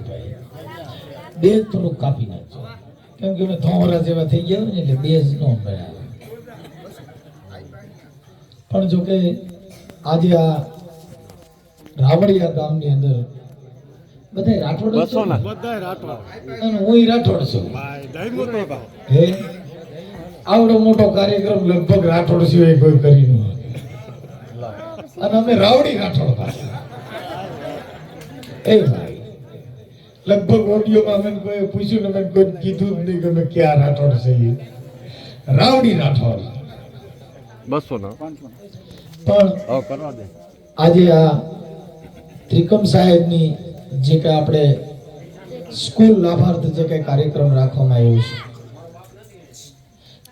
ભાઈ, બે થોડુંક કાપી નાખજો, કેમ કે અમે થોરા જેવા થઈ ગયા ને એટલે બે જ નો મળ્યા. પણ જો કે આજે આ રાવડિયા ગામની અંદર બધા રાઠોડ છો ને, બધા રાઠોડ, અને હું રાઠોડ છું. હે આવડો મોટો કાર્યક્રમ લગભગ રાઠોડ સિવાય કોઈ કરી ન હોય, અને અમે રાવડી રાઠોડ પાસે. એ ભાઈ લગભગ ઓડિયોમાં અમે કોઈ પૂછ્યું ને, મેં કોઈ કીધું જ નહીં કે અમે ક્યાં રાઠોડ છે. રાવડી રાઠોડ 200 ના પણ કરવા દે. આજે આ ત્રિકમ સાહેબની જે કે આપણે સ્કૂલ લાભાર્થ જે કઈ કાર્યક્રમ રાખવામાં આવ્યો છે,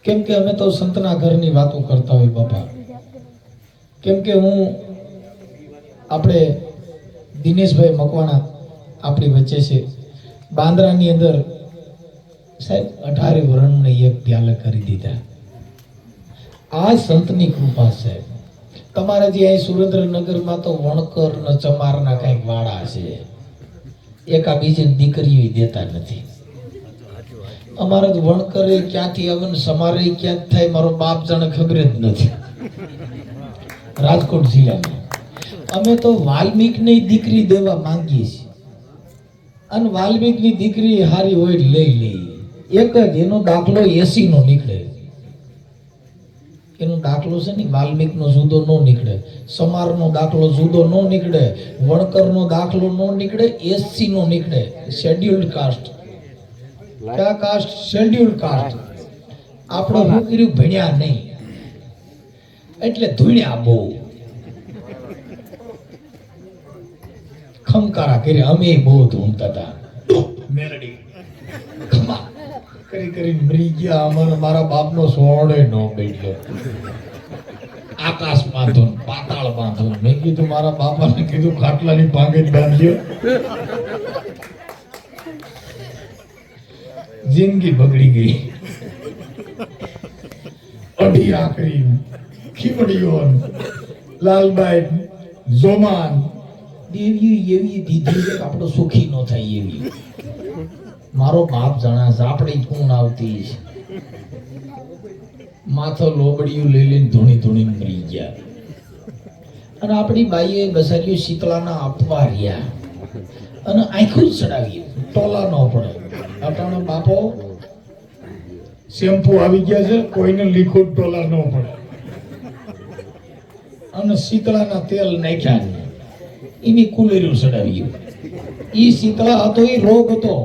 કેમ કે અમે તો સંતના ઘરની વાતો કરતા હોય બાપા. કેમ કે હું આપણે દિનેશભાઈ મકવાણા આપણી વચ્ચે છે, બાંદ્રાની અંદર સાહેબ 18 વર્ષને એક પ્યાલા કરી દીધા. આ સંતની કૃપા છે. તમારા જે અહીં સુરેન્દ્રનગરમાં તો વણકર ને ચમારના કઈક વાળા છે, એકા બીજી દીકરીઓ દેતા નથી. અમારે તો વણકરે ક્યાંથી આવે ને સમારે ક્યાં થાય મારો બાપ જાણે ખબર જ નથી. રાજકોટ જિલ્લામાં અમે તો વાલ્મીકની દીકરી દેવા માંગીએ છીએ, અને વાલ્મીકની દીકરી હારી હોય લઈ લઈએ. એક જ એનો દાખલો 80 નો નીકળે. એનો દાખલો છે ને વાલ્મીકનો જુદો નો નીકળે, સમારનો દાખલો જુદો નો નીકળે, વણકરનો દાખલો નો નીકળે, એસસી નો નીકળે. Scheduled caste. કયા કાસ્ટ? Scheduled caste. આપણો શું કર્યું? ભણ્યા નહીં એટલે ધૂણ્યા બહુ, ખમકારા કર્યા. અમે બહુ ધૂણતા હતા, મેરડી ખમા કરી કરીને મરી ગયા. અમારા મારા બાપનો સોળે નો બેઠ્યો. આકાશ બાંધો, પાતાળ બાંધો. મેં કીધું મારા બાપાને કીધું ખાટલાની ભાંગે જ બાંધ્યો. જિંદગી બગડી ગઈ. અઢી આખરી ખીમડીઓ, લાલબાઈ, જોમાન, દેવી એવી દીધી આપણો સુખી નો થાય એવી. મારો બાપ જણા છે, આપણે કોણ આવતી છે. માથો લોબડિયું લઈ લઈને ધૂણી ધૂણી મરી ગયા. અને આપણી બાઈએ બસારીઓ શીતળાના આપવા રહ્યા, અને આંખું જ ચડાવી, ટોલા ન પડે. અટાણો બાપો શેમ્પુ આવી ગયા છે, કોઈને લીખું ટોલા ન પડે. અને શીતળાના તેલ નાખ્યા, એની કુલેરું ચડાવ્યું. ઈ શીતળા હતો, એ રોગ હતો.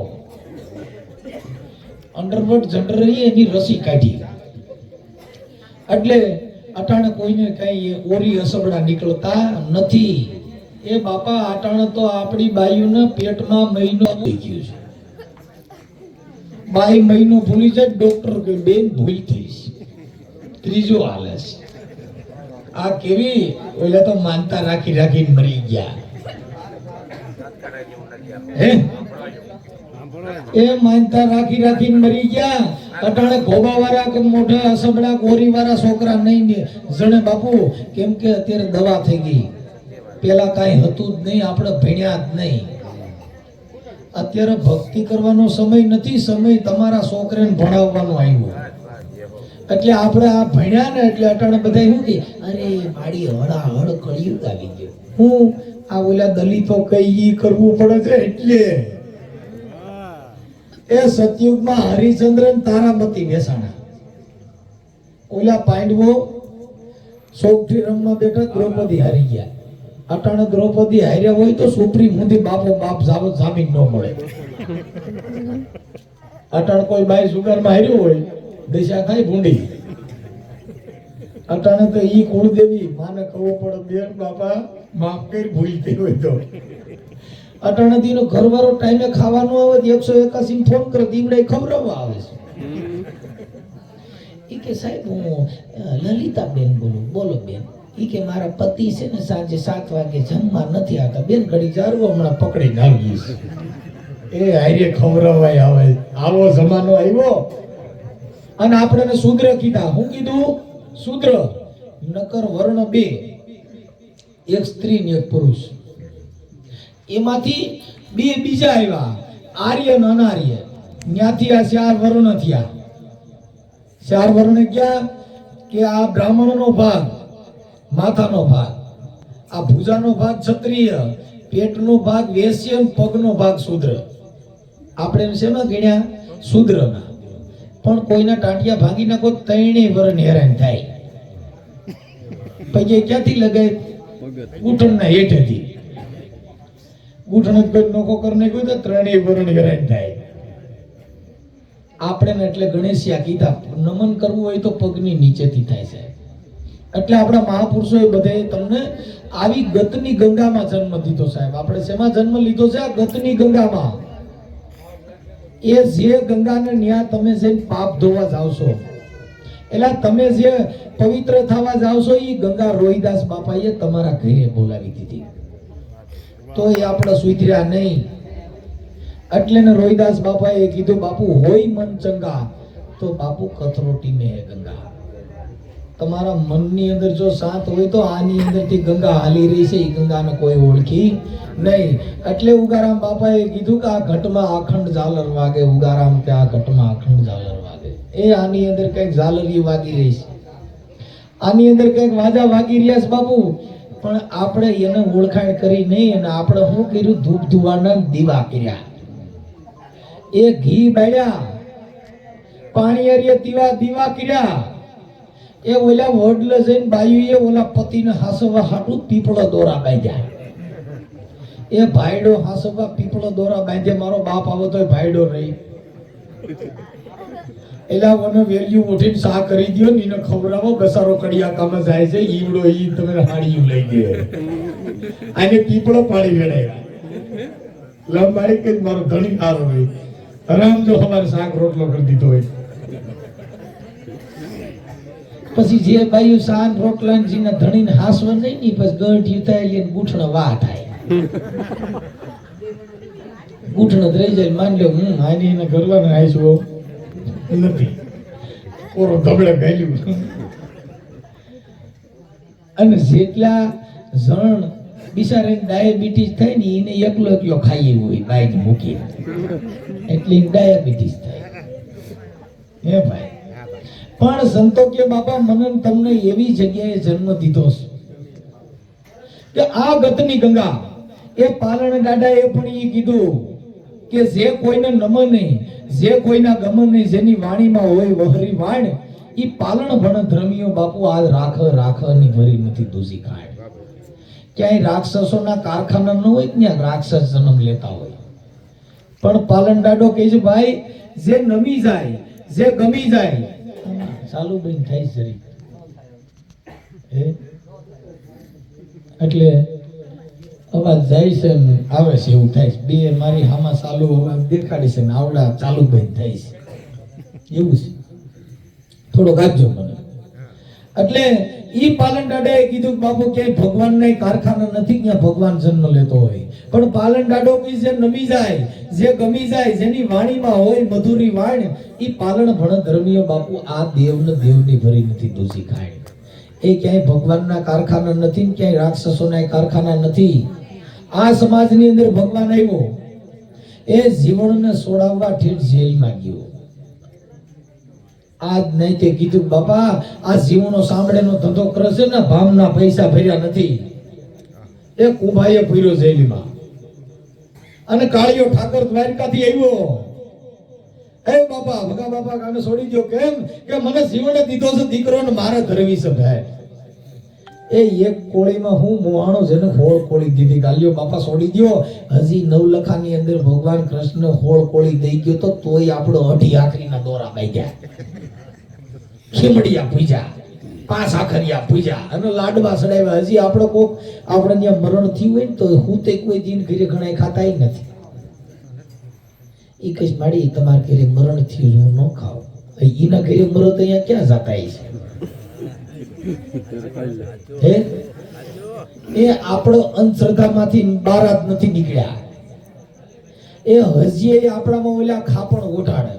અંડરવર્ડ જનરલી એની રસી કાઢી. એટલે અટાણે કોઈને કઈ ઓરી અસબડા નીકળતા નથી. એ બાપા અટાણે તો આપણી બાઈઓના પેટમાં મહિનો થઈ ગયો છે. બાઈ મહિનો ભૂલી જાય, ડોક્ટર કે બેન ભૂલ થઈ છે, ત્રીજો હાલે છે. આ કેવી ઓલા તો માનતા રાખી રાખીને મરી ગયા. હે એ માનતા રાખી રાખીને મરી ગયા. અટાણે ખોબા વાળા કે મોઢા અસબડા ગોરી વાળા છોકરા નહીં જણે બાપુ. કેમ કે અત્યારે દવા થઈ ગઈ, પેલા કાંઈ હતું જ નહીં, આપણે ભણ્યા જ નહીં. અત્યારે ભક્તિ કરવાનો સમય નથી, સમય તમારા છોકરાને ભણાવવાનો આવ્યો. એટલે આપણે આ ભણ્યા ને એટલે અટાણે બધા શું કે અરે મારી હળાહળ કળિયુગ આવી ગયો. હું આ ઓલા દલિતો કઈ કરવું પડે છે. એટલે એ સતયુગમાં હરિચંદ્રન તારામતી બેસાણા. ઓલા પાંડવો સૌથી રમવા બેઠા, દ્રૌપદી હારી ગયા. અટાણે દ્રૌપદી હાર્યા હોય તો સુપ્રીમ સુધી બાપો બાપ જામીન ન મળે. અટાણે કોઈ બાઈ સુગારમાં હાર્યો હોય, દિશા થાય ભૂંડી. અટાણે તો ઈ કુળદેવી માને કહવું પડે, બેન બાપા માફ કરી, ભૂલ થઈ હોય તો. અટાણે દીનો ઘરવાળો ટાઈમે ખાવાનું આવે, 181 ફોન કરે, દીવડાઈ ખવડાવવા આવે છે. ઈ કે સાહેબ હું લલિતાબેન બોલું. બોલો બેન. ઈ કે મારા પતિ છે ને સાંજે 7 વાગે જમવા નથી આવતા. બેન ઘડી જારવો, હમણાં પકડીને આવીએ. એ હારે ખવડાવાય આવે. આવો જમાનો આવ્યો. અને આપણે શૂદ્ર કીધા. હું કીધું? શૂદ્ર. નકર વર્ણ 2, એક સ્ત્રી ને એક પુરુષ. એમાંથી બીજા આવ્યા આર્ય અને અનાર્ય. ત્યાંથી આ 4 વર્ણ થયા. 4 વર્ણ ક્યાં કે આ બ્રાહ્મણનો ભાગ માથાનો ભાગ, આ ભુજાનો ભાગ ક્ષત્રિય, પેટનો ભાગ વૈશ્ય, પગનો ભાગ શૂદ્ર. આપણે શેમાં ગણ્યા? શૂદ્રના. પણ કોઈના ટાંટિયા ભાંગી નાખો 3 વર્ણ હેરાન થાય. પછી ક્યાંથી લગાય? ઘૂંટણના હેઠેથી. ઘૂંટણ જ કોઈ નોખો કરી નાખ્યો તો 3 વર્ણ હેરાન થાય. આપણે એટલે ગણેશિયા કીધા નમન કરવું હોય તો પગની નીચેથી થાય છે. એટલે આપણા મહાપુરુષોએ બધે તમને આવી ગતની ગંગામાં જન્મ દીધો સાહેબ. આપણે શેમાં જન્મ લીધો છે? આ ગતની ગંગામાં. એ જે ગંગાને ન્યા તમે જઈને પાપ ધોવા જાવશો, એટલે તમે જે પવિત્ર થવા જાવશો, એ ગંગા રોહિદાસ બાપાએ તમારા ઘરે બોલાવી દીધી. તો એ આપણે સુધર્યા નહીં. એટલે ને રોહિદાસ બાપાએ કીધું બાપુ હોય મન ચંગા તો બાપુ કથરોટી મે હે ગંગા. તમારા મનની અંદર જો શાંત હોય તો આની અંદરથી ગંગા હાલી રહી છે, એ ગંગાને કોઈ ઓળખી નહીં. એટલે ઉગારામ બાપાએ કીધું કે આ ઘટમાં અખંડ ઝાલર વાગે. ઉગારામ કે આ ઘટમાં અખંડ ઝાલર વાગે. એ આની અંદર કઈક ઝાલરી વાગી રહી છે, આની અંદર કઈક વાજા વાગી રહ્યા છે બાપુ. પણ આપણે એને ઓળખાણ કરી નહીં અને આપણે શું કર્યું? ધૂપ ધુવાના દીવા કર્યા, એ ઘી બાળ્યા, પાણી હરિયે દીવા કર્યા. એ ઓલા વડલે જઈને બાયુએ ઓલા પતિને હાસવા હાટું પીપળો દોરા બાંધ્યા. એ ભાઈડો હાસવા પીપળો દોરા બાંધે. મારો બાપ આવો તો ભાઈડો રહી. એલા મને વેલ્યુ ઉઠીને સા કરી દયો ને એને ખવડાવો. બસારો કડિયા કામ જાય છે, ઈવડો ઈ તમે હાડીયું લઈ દે. આને પીપળો પાડી વેડાયા. લંબાડી કે મારો ધણી સારો રહી. આરામ જો અમારે શાક રોટલો કરી દીધો હોય. પછી જે બાયુ શાક રોટલા જીના ધણીને હાસવા નહીં ની પછી ગઢી થાય એટલે ગૂંઠણ વા થાય. ગૂંઠણ રહી જાય. માન લ્યો હું આની એને કરવાને આવીશું નથી, કોરો ધબડે ગાલ્યું. અને જેટલા જણ બિચારે ડાયાબિટીસ થાય ને એને એકલો ખાઈ હોય બાઈક મૂકી, એટલે ડાયાબિટીસ થાય. હે ભાઈ, પણ સંતો કે બાપા મને તમને એવી જગ્યાએ જન્મ દીધો છે કે આ ગતની ગંગા. એ પાલણ દાદાએ પણ એ કીધું કે જે કોઈને નમ નહીં, જે કોઈના ગમ નહીં, જેની વાણીમાં હોય વહરી વાણ, ઈ પાલણ ભણ ધર્મીઓ બાપુ આજ રાખ ની ભરી નથી દૂષી ખાય. ક્યાંય રાક્ષસોના કારખાના ન હોય, ત્યાં રાક્ષસ જન્મ લેતા હોય. પણ પાલન દાડો કહે છે ભાઈ જે નમી જાય, જે ગમી જાય, ચાલુ બંધ થાય જરી. એટલે અવાજ જાય છે ને આવે છે એવું થાય છે. બે મારી હામાં ચાલુ અવાજ દેખાડી છે ને આવડા ચાલુ બંધ થાય છે એવું છે. થોડો ગાજો મને. એટલે ઈ પાલન દાદાએ કીધું કે બાપુ ક્યાંય ભગવાનના કારખાના નથી, ત્યાં ભગવાન જન્મ લેતો હોય. પણ પાલન દાડો કી જે નમી જાય, જે ગમી જાય, જેની વાણીમાં હોય મધુરી વાણ, ઈ પાલન ભણ ધર્મીય બાપુ આ દેવને દેવની ભરી નથી દોષી ખાય. એ ક્યાંય ભગવાનના કારખાના નથી, ક્યાંય રાક્ષસોના કારખાના નથી. આ સમાજની અંદર ભગવાન આવ્યો, એ જીવનને છોડાવવા ઠેઠ જેલમાં ગયો. આજ નહીં તે કીધું બાપા આ જીવનો સાંભળેનો ધંધો કરે છે ને, ભામના પૈસા ભર્યા નથી. એ કુંભાઈએ ભર્યો જેલમાં. અને કાળિયો ઠાકર દ્વારકાથી આવ્યો. એ બાપા ભગા બાપા કાને છોડી દો. કેમ કે મને જીવને દીધો છે દીકરો ને મારે ધરવી છે ભાઈ. એ એક કોળીમાં હું મોહાણો જેને હોળ કોળી દીધી. ગાલ્યો બાપા છોડી દો. હજી નવલખાની અંદર ભગવાન કૃષ્ણ હોળ કોળી દઈ ગયો તો તોય આપણો 8 આખરીના દોરા બાંધ્યા, ખીમડિયા પૂજા, 5 આખરિયા પૂજા અને લાડવા સડાવ્યા. હજી આપણો કોક આપણે ત્યાં મરણ થયું હોય ને તો હું તે કોઈ દિન ઘરે ઘણા ખાતા નથી. ઈ કઈ માડી તમારા ઘરે મરણ થયું હું ન ખાવ. ઈના ઘરે મરો તો અહીંયા ક્યાં જાતા છે? એ આપણો અંધશ્રદ્ધામાંથી બહાર જ નથી નીકળ્યા. એ હજી આપણામાં ઓલા ખાપણ ઓઢાડે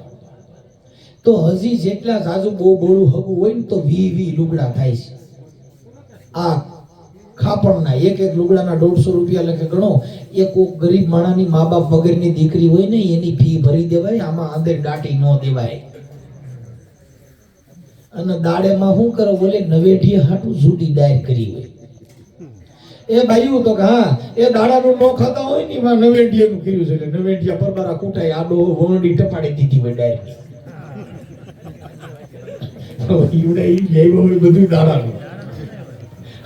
તો હજી જેટલા જાજુ બહુ બોળું હગું હોય ને તો 20 લુગડા થાય છે. આ ખાપણના એક લુગડાના 150 રૂપિયા લખે ગણો. એ કોક ગરીબ માણાની મા બાપ વગરની દીકરી હોય ને એની ફી ભરી દેવાય, આમાં અંદર દાટી ન દેવાય. અને દાડેમાં શું કરે, બોલે નવેઠીએ હાટું જુદી ડાયર કરી હોય. એ ભાઈઓ તો કે હા એ દાડાનું નો ખાતા હોય ને એમાં નવેઠીએનું કર્યું છે, એટલે નવેઠિયા પરબારા કૂટાઈ આડો વોંડી ટપાડી દીધી હોય ડાયર. ઈવડે ઈ જેવો હોય બધું દાડાનું.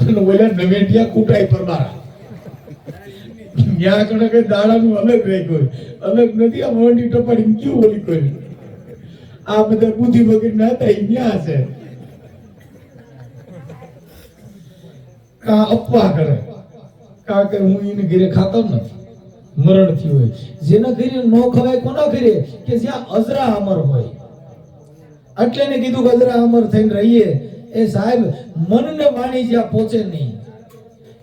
અને બોલ્યા નવેઠિયા કૂટાઈ પરબારા. ન્યા કણે કે દાડાનું અલગ રાખ્યું હોય, અલગ નથી. આ વોંડી ટપાડી ક્યું ઓલી કરી. આ બધા બુદ્ધિ વગર ના હતા ઈ ન્યા છે. કા અપવા કરે, કા કે હું એને ઘરે ખાતો નથી, મરણ થયું હોય. જેના ઘરે નો ખવાય કોના ઘરે, કે જ્યાં અજરા અમર હોય. એટલે ને કીધું કે અજરા અમર થઈને રહીએ. એ સાહેબ મન ને વાણી જ્યાં પહોંચે નહીં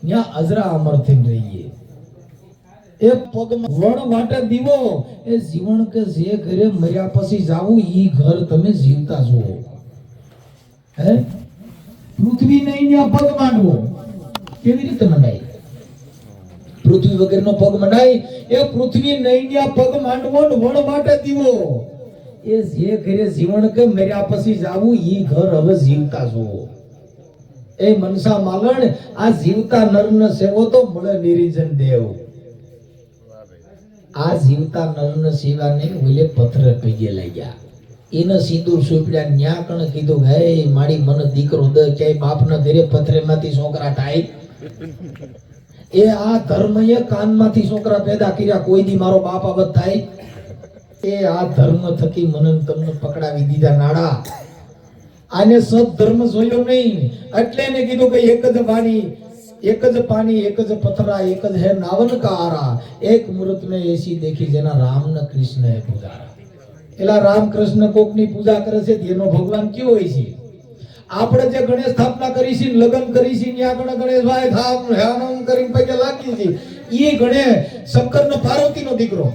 ત્યાં અજરા અમર થઈને રહીએ. એ પગમાં વણ વાટે દીવો, એ જીવન કે જે ઘરે મર્યા પછી જાવું ઈ ઘર તમે જીવતા જુઓ. હે પૃથ્વી નહીં ત્યાં પગ માંડવો કેવી રીતે મંડાય? પૃથ્વી વગરનો પગ મંડાય? એ પૃથ્વી નહીં ત્યાં પગ માંડવો ને વણ વાટે દીવો. એ જે ઘરે જીવન કે મર્યા પછી જાવું ઈ ઘર હવે જીવતા જુઓ. એ મનસા માલણ આ જીવતા નરને સેવો તો મળે નિરીજન દેવ. આ જીવતા નરને સેવા નહીં ઓલે પથ્થર પગે લાગ્યા. એને સિંદૂર સોંપ્યા, ન્યા કણ કીધું હે મારી મન દીકરો દ ક્યાંય બાપના ઘરે પથરેમાંથી છોકરા થાય. એ આ ધર્મએ કાનમાંથી છોકરા પેદા કર્યા, કોઈ દી મારો બાપ આવત થાય? એ આ ધર્મ થકી મને તમને પકડાવી દીધા નાડા. આને સત ધર્મ જોયો નહીં. એટલે એને કીધું કે એક જ વાણી, એક જ પાણી, એક જ પથરા, એક જ હે નાવન કા આરા, એક મૂર્ત में ऐसी देखी જેના રામ ને કૃષ્ણ હે પૂજારા. એલા રામ કૃષ્ણ કોકની પૂજા કરે છે એનો ભગવાન કયો હોય છે? આપણે જે ગણેશ સ્થાપના કરી છે, લગ્ન કરી છે, ત્યાં ગણે ગણેશભાઈ થામ હ્યાનમ કરીને પગે લાગી છે. એ ગણે શંકર નો પાર્વતી નો દીકરો.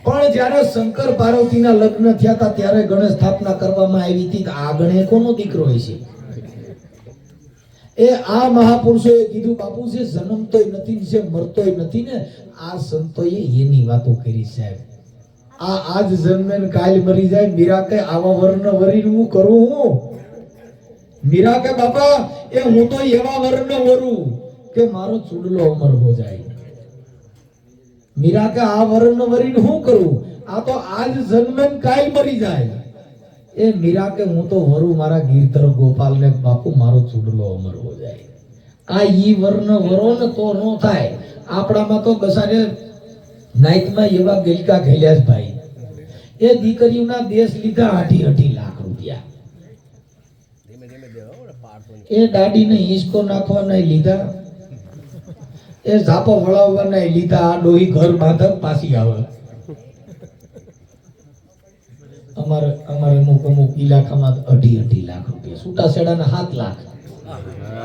પણ જ્યારે શંકર પાર્વતીના લગ્ન થયા હતા ત્યારે ગણેશ સ્થાપના કરવામાં આવી હતી. આ ગણે કોનો દીકરો હોય છે? એ આ મહાપુરુષોએ કીધું બાપુ છે જન્મતોય નથી, છે મરતોય નથી ને. આ સંતોએ એની વાતો કરી સાહેબ. આ આજ જન્મે ને કાલ મરી જાય. મીરા કે આવા વર્ણ વરીને હું કરું હું? મીરા કે બાપા એ હું તો એવા વર્ણ વરું કે મારો ચૂડલો અમર હો જાય. મીરા કે આ વર્ણ વરીને હું કરું? આ તો આજ જન્મે ને કાલ મરી જાય. એ મીરા કે હું તો વરું મારા ગીરધર ગોપાલ ને બાપુ મારો ચૂડલો અમર હો જાય. આ ઈ વર્ણ વરો ને તો નો થાય. આપણામાં તો બસારે નાઈટમાં એવા ગલકા ખેલ્યા છે ભાઈ. એ દીકરીઓના દેશ લીધા 8 લાખ રૂપિયા. એ દાડીને હિંચકો નાખવાના લીધા, એ ઝાપો વળાવવાના લીધા. આ ડોહી ઘર બાંધક પાછી આવે. અમારે અમુક ઇલાકામાં 8 લાખ રૂપિયા, છૂટા છેડાના 7 લાખ.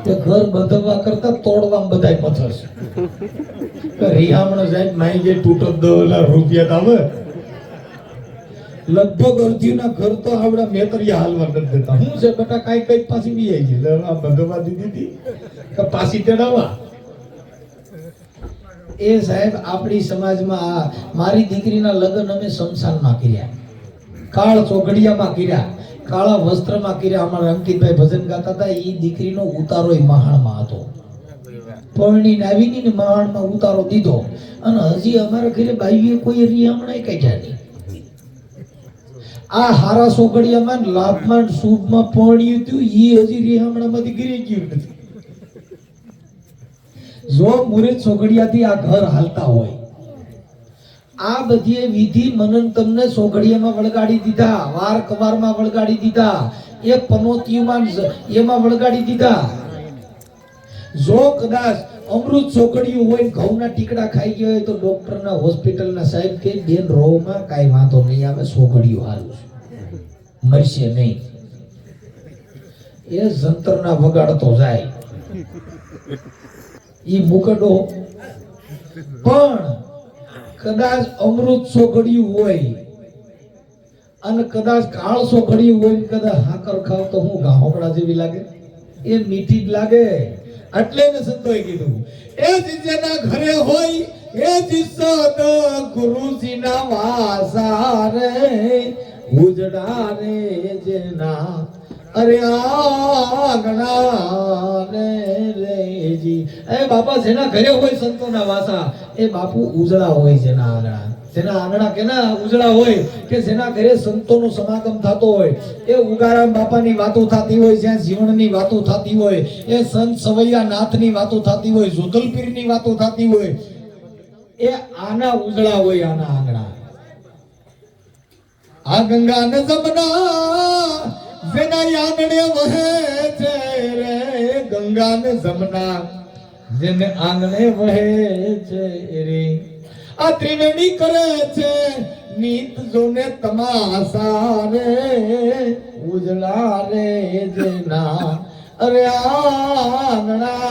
તે ઘર બંધવા કરતા તોડવા બધાય પથ્થર છે. રિહામણો સાહેબ માઈ જે તૂટો 10 લાખ રૂપિયા આવે. લગભગ અડધીના ઘર તો આવડા મેતરિયા હાલવા નથી દેતા. હું છે બેટા કઈ પાછી બી આવી ગઈ. આ બંધવા દીધી કે પાછી તેડાવા. એ સાહેબ આપણી સમાજમાં મારી દીકરીના લગ્ન અમે શમશાનમાં કર્યા, કાળ ચોઘડિયામાં કર્યા, કાળા વસ્ત્રમાં કર્યા. અમારા અંકિતભાઈ ભજન ગાતા હતા. એ દીકરીનો ઉતારો મહાણમાં હતો. પરણીને આવીને ને મહાણમાં ઉતારો દીધો. અને હજી અમારા ઘરે બાઈએ કોઈ રિયામણા કાઢ્યા નહીં. આ હારા સોગડિયામાં લાભમાં શુભમાં પરણ્યું હતું. એ હજી રિયામણામાંથી ગીરી ગયું નથી. જો મુરત સોગડિયાથી આ ઘર હાલતા હોય, આ બધી વિધિ મનન તમને સોગડિયામાં વળગાડી દીધા, વાર કવારમાં વળગાડી દીધા, એ પનોતીમાં એમાં વળગાડી દીધા. જો કદાચ અમૃત સોગડિયું હોય, ઘઉંના ટીકડા ખાઈ ગયો હોય તો ડોક્ટરના હોસ્પિટલના સાહેબ કે બેન રોમાં કાઈ વાંધો નહીં આવે, સોગડિયું હારું છે, મરશે નહીં. એ જંતરના વગાડતો જાય ઈ મુકડો. પણ કદાચ અમૃત સોગડિયું હોય અને કદાચ કાળ સોગડિયું હોય, કદાચ હાકર ખાવ તો હું ગાહોકડા જેવી લાગે? એ મીઠી જ લાગે. એટલે ને સંતોએ કીધું એ જ જેના ઘરે હોય એ જ સદ ગુરુજીના વાસા રે ઉજડા રે જેના અરે આંગણા રેજી એ બાપા જેના ઘરે હોય સંતોના વાસા એ બાપુ ઉજળા હોય જેના આંગણા કેના ઉજળા હોય કે જેના ઘરે સંતોનો સમાગમ થતો હોય એ ઉગારામ બાપાની વાતો થતી હોય જ્યાં જીવનની વાતો થતી હોય એ સંત સવૈયા નાથની વાતો થતી હોય જોધલપીરની વાતો થતી હોય એ આના ઉજળા હોય આના આંગણા આ ગંગા ને જમના જેના આંગણે વહે છે રે ગંગા ને જમના જેને આંગણે વહે છે રે આ ત્રિવેણી કરે છે નીત જોને તમાસા રે ઉજળા રે જેના અરે આંગણા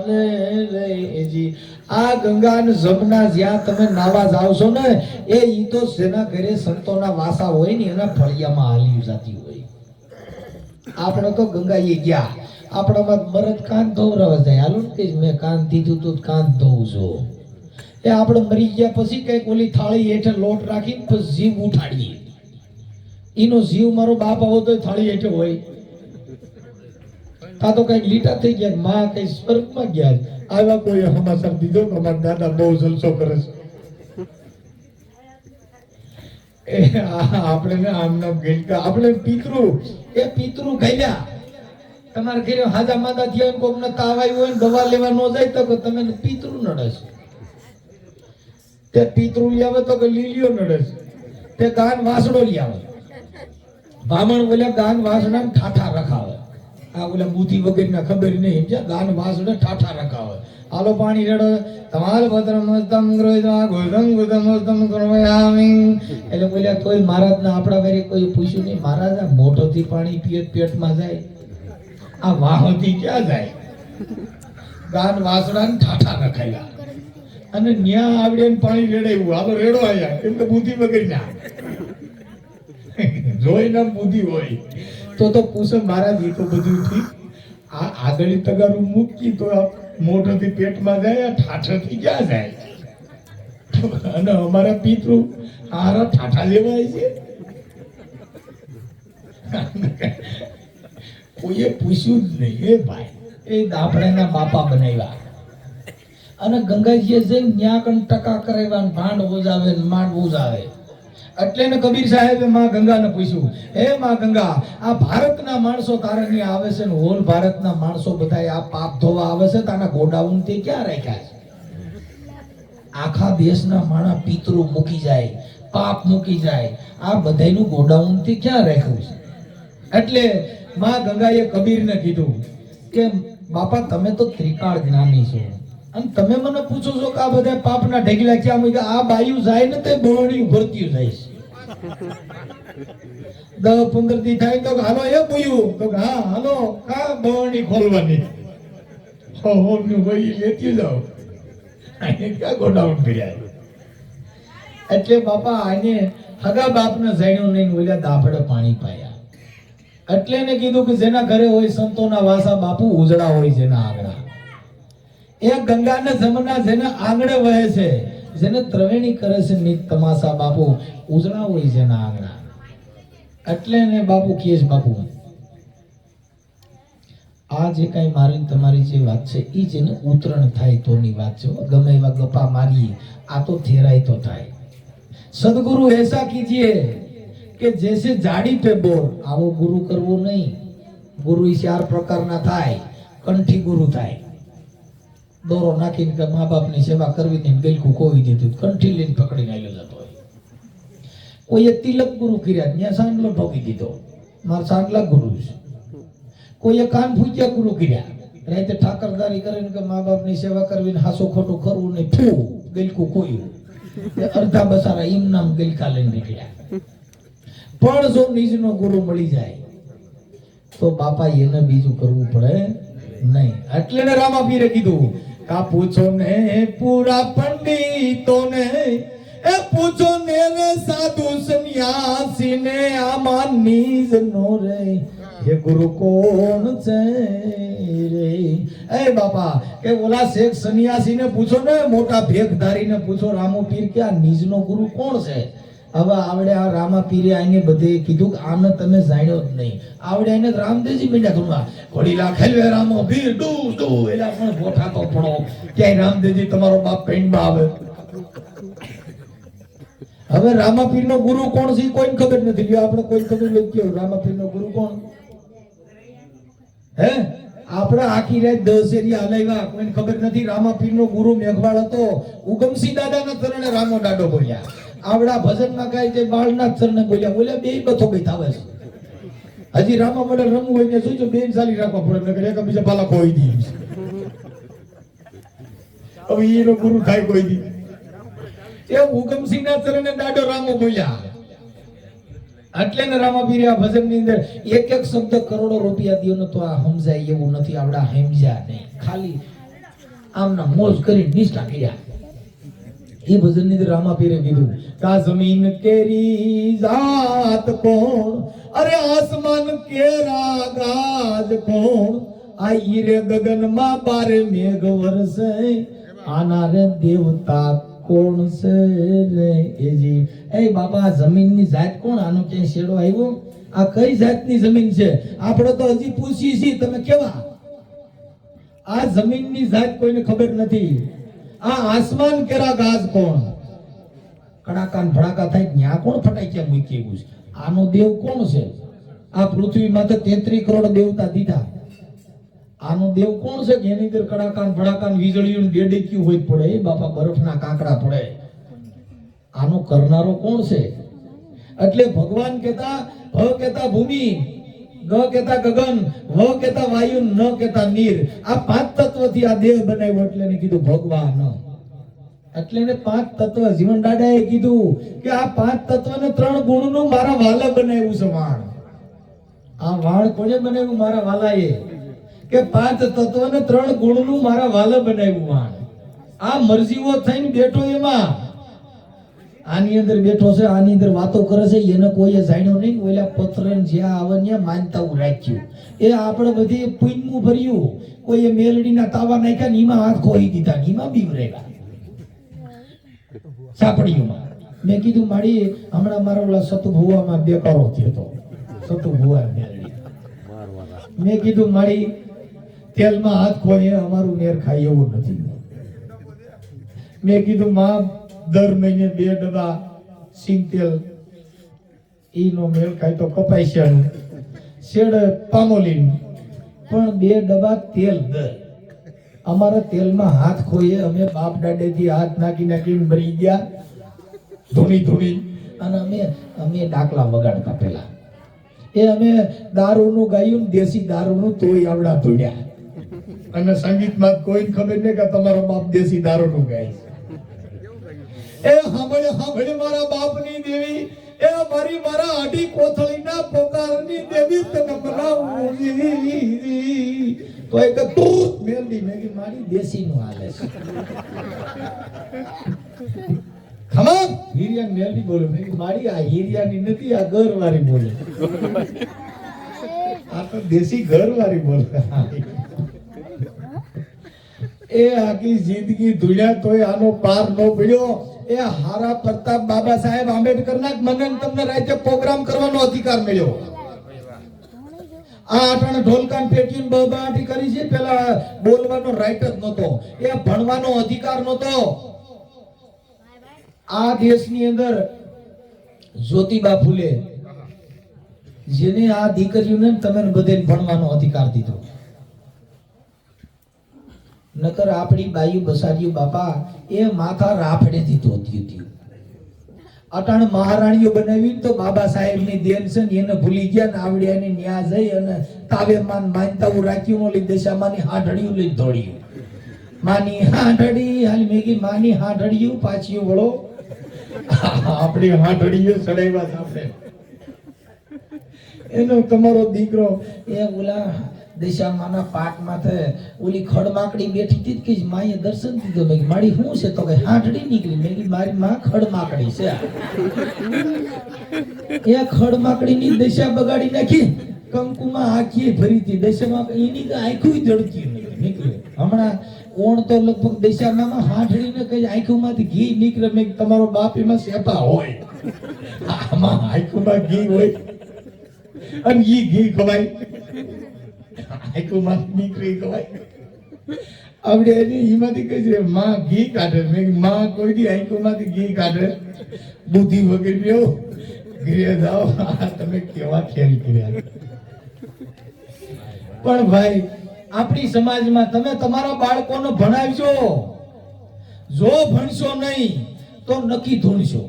રેજી આ ગંગા ને જમના જ્યાં તમે નાવા જાવ છો ને એ ઈ તો જેના ઘરે સંતોના વાસા હોય ને એના ફળિયામાં હાલી જતી હોય આપણે તો ગંગાએ ગયા આપણામાં બરત કાન ધોવરાવા જાય હાલો ને કે મેં કાન દીધું તો કાન ધોવું છું એ આપણે મરી ગયા પછી કઈક ઓલી થાળી હેઠળ લોટ રાખીને પછી જીવ ઉઠાડીએ એનો જીવ મારો બાપ આવો તો થાળી હેઠળ હોય તા તો કઈક લીટા થઈ ગયા માં કઈ સ્વર્ગમાં ગયા આવ્યા કોઈ સમાચાર દીધો કે અમારા દાદા બહુ જલસો કરે છે આપણે ને આમના ગઈકા આપણે પિતૃ ગયેલા તમારે ઘરે હાજા માદા થયા કોક ને તાવ આવ્યો હોય ને દવા લેવા ન જાય તો તમે પિતૃ નડે છે તે પિતૃ લઈ આવે તો કે લીલીઓ નડે છે તે ગાન વાસડો લઈ આવે બ્રાહ્મણ બોલ્યા ગાન વાસડા ઠાઠા રખાવે આ ઓલા બુદ્ધિ વગેરેના ખબર નહીં સમજ્યા ગાન વાસડે ઠાઠા રખાવે આલો પાણી રેડો તમાલ ભદ્રમ મસ્તમ ગ્રોહિતમ ગોધમ ગોધમ મસ્તમ કરવાયામિ એટલે બોલ્યા તોય મહારાજના આપણા વેરે કોઈ પૂછ્યું નહીં મહારાજ આ મોઢોથી પાણી પીએ પેટમાં જાય આ વાહોથી ક્યાં જાય ગાન વાસડા ઠાઠા રખાયા અને ન્યા આવડે પાણી રેડાયું હાલો રેડો આયા એટલે બુદ્ધિ વગેરે જોઈ ના બુદ્ધિ હોય તો પૂછે મહારાજ એ તો બધું ઠીક આ આગળ તગારું મૂકી તો મોઢોથી પેટમાં જાય ઠાઠાથી ક્યાં જાય અને અમારા પિતૃ આરા ઠાઠા લેવાય છે કોઈએ પૂછ્યું જ નહીં એ ભાઈ એ દાફડાના બાપા બનાવ્યા અને ગંગાજીએ જઈને ન્યા કણ ટકા કરાવ્યા ભાંડ બોજાવે માંડ બોજાવે એટલે ને કબીર સાહેબે માં ગંગાને પૂછ્યું હે માં ગંગા આ ભારતના માણસો તારણી આવે છે ને હોલ ભારતના માણસો બધા આ પાપ ધોવા આવે છે તાના ગોડાઉન તે ક્યાં રાખ્યા છે આખા દેશના માણા પિતૃ મૂકી જાય પાપ મૂકી જાય આ બધાયનું ગોડાઉન તે ક્યાં રાખ્યું છે એટલે માં ગંગાએ કબીરને કીધું કે બાપા તમે તો ત્રિકાળ જ્ઞાની છો અને તમે મને પૂછો છો કે આ બધા પાપના ઢગલા ક્યાં મૂક્યા આ બાયું જાય ને તે બોરણી ભરતી જાય છે 10-15 દી થાય તો હાલો એ પૂયું તો હા હાલો કા બોરણી ખોલવાની હોમનું ભાઈ લેતી જાઓ આને ક્યાં ગોડાઉન કર્યા એટલે બાપા આને હગા બાપને જાણ્યું નહીં ઓલા દાફડે પાણી પાયા એટલે ને કીધું કે જેના ઘરે હોય સંતોના વાસા બાપુ ઉજળા હોય જેના આંગણા એ ગંગાને જમના જેના આંગણે વહે છે જેને ત્રવેણી કરે છે નિત તમાસા બાપુ ઉજળા હોય જેના આંગણા એટલે ને બાપુ કીએ બાપુ આ જે કઈ મારી તમારી જે વાત છે એ જેને ઉતરણ થાય તોની વાત છે ગમે એવા ગપ્પા મારીએ આ તો થેરાય તો થાય સદગુરુ ऐसा कीजिए કે जैसे जाड़ी पे बोर આવો ગુરુ કરવો નહીં ગુરુ 4 પ્રકારના થાય કંઠી ગુરુ થાય દોરો નાખીને કે મા બાપની સેવા કરવી ને ગલકું કોઈ દીધું કંઠી લઈને પકડીને આલ્યો જતો હોય કોઈએ તિલક ગુરુ કર્યા ત્યાં સાંડલો ઠોકી દીધો મારા સાંડલા ગુરુ છે કોઈએ કાન ફૂટ્યા ગુરુ કર્યા રાતે ઠાકરદારી કરીને કે મા બાપની સેવા કરવી ને હાસો ખોટું કરવું ને ફૂ ગલકું કોઈ અડધા બસારા એમ નામ ગલકા લઈને નીકળ્યા પણ જો નિજનો ગુરુ મળી જાય તો બાપા એને બીજું કરવું પડે નહીં એટલે ને રામાપીરે કીધું કા પૂછો ને પૂરા પંડિતોને એ પૂછો ને સાધુ સંન્યાસી ને આમાં નિજ નો રે એ ગુરુ કોણ છે રે? એ બાપા કે ઓલા શેખ સન્યાસીને પૂછો ને, મોટા ભેખધારીને પૂછો, રામો પીર કે આ નિજનો ગુરુ કોણ છે? હવે આવડે આ રામા પીરે આઈને બધે કીધું કે આને તમે જાણ્યો જ નહીં. આવડે આઈને રામદેવજી મીંડા કરવા ઘોડીલા ખેલવે રામો પીર ડુ ડુ એલા પણ ગોઠા તો પડો ક્યાંય રામદેવજી તમારો બાપ પેન્ડમાં આવે. હવે રામાપીરનો ગુરુ કોણ છે કોઈને ખબર નથી. લ્યો આપણે કોઈ ખબર નથી કે રામાપીરનો ગુરુ કોણ? હે આપણે આખી રાત 10 એરિયા હલાવ્યા, કોઈને ખબર નથી. રામાપીરનો ગુરુ મેઘવાળ હતો. ઉગમસિંહ દાદાના ચરણે રામો દાડો બોલ્યા. આવડા ભજનમાં ગાય છે બાળનાથ સરને બોલ્યા. બોલ્યા બે બથો બેઠા આવે છે. હજી રામા મળે રમવું હોય ને શું છે, બેન સાલી રાખવા પડે, નકર એક બીજા પાલા કોઈ દી. હવે એનો ગુરુ થાય કોઈ દી. એ ઉગમસિંહના ચરણે દાડો રામો બોલ્યા. એટલે ને રામાપીરે આ ભજનની અંદર એક એક શબ્દ કરોડો રૂપિયા દિયો ને તો આ સમજાય એવું નથી. આવડા સમજ્યા નહીં, ખાલી આમના મોજ કરી નિષ્ઠા કર્યા. એ ભજનની અંદર રામાપીરે કીધું કા જમીન કેરી જાત કોણ, અરે આસમાન કેરા ગાજ કોણ, આ ઈરે ગગનમાં બારે મેઘ વરસે, આના રે દેવતા કોણ છે રે? એજી એ બાપા જમીનની જાત કોણ? આનો ક્યાંય શેડો આવ્યો? આ કઈ જાતની જમીન છે? આપણે તો હજી પૂછી છીએ તમે કેવા? આ જમીનની જાત કોઈને ખબર નથી. આ આસમાન કેરા ગાજ કોણ? કડાકા ને ભડાકા થાય ન્યા કોણ ફટાઈ ક્યાં મૂકી ગયું છે? આનો દેવ કોણ છે? આ પૃથ્વી માથે 33 કરોડ દેવતા દીધા. આનો દેવ કોણ છે કે એની અંદર કડાકા ને ભડાકા ને વીજળીઓ ને ડેડેક્યું હોય પડે, એ બાપા બરફના કાંકડા પડે? આનો કરનારો કોણ છે? એટલે ભગવાન કહેતા ભ કહેતા ભૂમિ, ગ કહેતા ગગન, વ કહેતા વાયુ, ન કહેતા નીર. આ 5 તત્વથી આ દેહ બનાવ્યો એટલે એને કીધું ભગવાન. એટલે એને 5 તત્વ જીવન દાદાએ કીધું કે આ 5 તત્વને 3 ગુણનું મારા વાલા બનાવ્યું છે વાણ. આ વાણ કોને બનાવ્યું? મારા વાલાએ. કે 5 તત્વને 3 ગુણનું મારા વાલા બનાવ્યું વાણ. આ મરજીઓ થઈને બેઠો એમાં, આની અંદર બેઠો છે, આની અંદર વાતો કરે છે, એને કોઈએ જાણ્યો નહીં. ઓલા પથરન જ્યાં આવે ત્યાં માનતાઓ રાખ્યું. એ આપણે બધી પુણ્યનું ભર્યું. કોઈએ મેલડીના તાવા નાખ્યા ને એમાં હાથ ખોઈ દીધા, એમાં બીવરેલા સાપડીઓમાં. મેં કીધું મારી હમણાં મારો ઓલા સતુ ભુવામાં બેકારો થયો હતો. સતુ ભુવા મેલડી. મેં કીધું મારી તેલમાં હાથ ખોઈએ અમારું નેર ખાય એવું નથી. મેં કીધું માં દર મહિને 2 ડબ્બા સિંગ તેલ ઈનો મેળ ખાય તો કપાસિયાનું શેડ પામોલીન, પણ 2 ડબ્બા તેલ દર. અમારા તેલમાં હાથ ખોઈએ. અમે બાપ દાડેથી હાથ નાખી નાખીને મરી ગયા ધૂણી ધૂણી. અને અમે ડાકલા વગાડતા પેલા. એ અમે દારૂનું ગાયું, દેશી દારૂનું, તોય આવડા ધોડ્યા. અને સંગીતમાં કોઈને ખબર નહીં કે તમારો બાપ દેશી દારૂનું ગાય છે. એ સાંભળે સાંભળે મારા બાપની દેવી, એ મારી મારા આડી કોથળીના પોકારની દેવી તને મનાવું. તો એક તું મેલડી મેગી મારી દેશીનું હાલે છે. ખમા હીરિયા મેલડી બોલે. મેગી મારી આ હીરિયાની નથી, આ ઘરવાળી બોલે. આ તો દેશી ઘરવાળી બોલે. એ આખી જિંદગી ધૂળ્યા તોય આનો પાર ન પડ્યો. એ હારા પ્રતાપ બાબા સાહેબ આંબેડકરના મને તમને રાજ્ય પ્રોગ્રામ કરવાનો અધિકાર મળ્યો. આ આટાણે ઢોલકાન પેટીન બબાટી કરી છે. પેલા બોલવાનો રાઈટ જ નહોતો, એ ભણવાનો અધિકાર નહોતો. આ દેશની અંદર જ્યોતિબા ફૂલે જેને આ દીકરીઓને તમે બધાને ભણવાનો અધિકાર દીધો. નકર આપણી બાયુ બસારીઓ બાપા એ માથા રાફડે દીધું હતું. અટાણ મહારાણીઓ બનાવી તો બાબા સાહેબ ની દેન છે ને એને ભૂલી ગયા ને આવડ્યા ને ન્યા જઈ અને તાવે માન માનતાઓ રાખ્યું. ઓલી દશામાની હાંઢળિયું લઈ દોડ્યું. માની હાંઢળી હાલ મેગી માની હાંઢળિયું પાછી વળો. આપણી હાંઢળીઓ ચડાવ્યા આપણે. એનો તમારો દીકરો એ ઓલા દશામાના પાટ માથે ઓલી ખડમાકડી બેઠી હતી કે માએ દર્શન દીધો. મેં મારી શું છે તો કે હાંઢળી નીકળી. મેં મારી માં ખડમાકડી છે. એ ખડમાકડીની દશા બગાડી નાખી. કંકુમાં આખી ભરી હતી દશામાં એની તો આંખું જડતી નીકળે હમણાં ઓણ તો લગભગ દશામાં હાથડીને કઈ આંખોમાંથી ઘી નીકળે મેં કીધું, તમારો બાપ એમાં સેપા હોય આમાં આંખોમાં ઘી હોય અને ઈ ઘી ખવાય આંખોમાંથી નીકળી ખવાય આપણે એની ઈમાંથી કહે છે માં ઘી કાઢે મેં કીધું, માં કોઈ દી આંખોમાંથી ઘી કાઢે બુદ્ધિ વગેરે ગૃહ જાઓ આ તમે કેવા ખેલ કર્યા પણ ભાઈ આપણી સમાજમાં તમે તમારા બાળકોને ભણાવજો જો ભણશો નહીં તો નક્કી ધૂણશો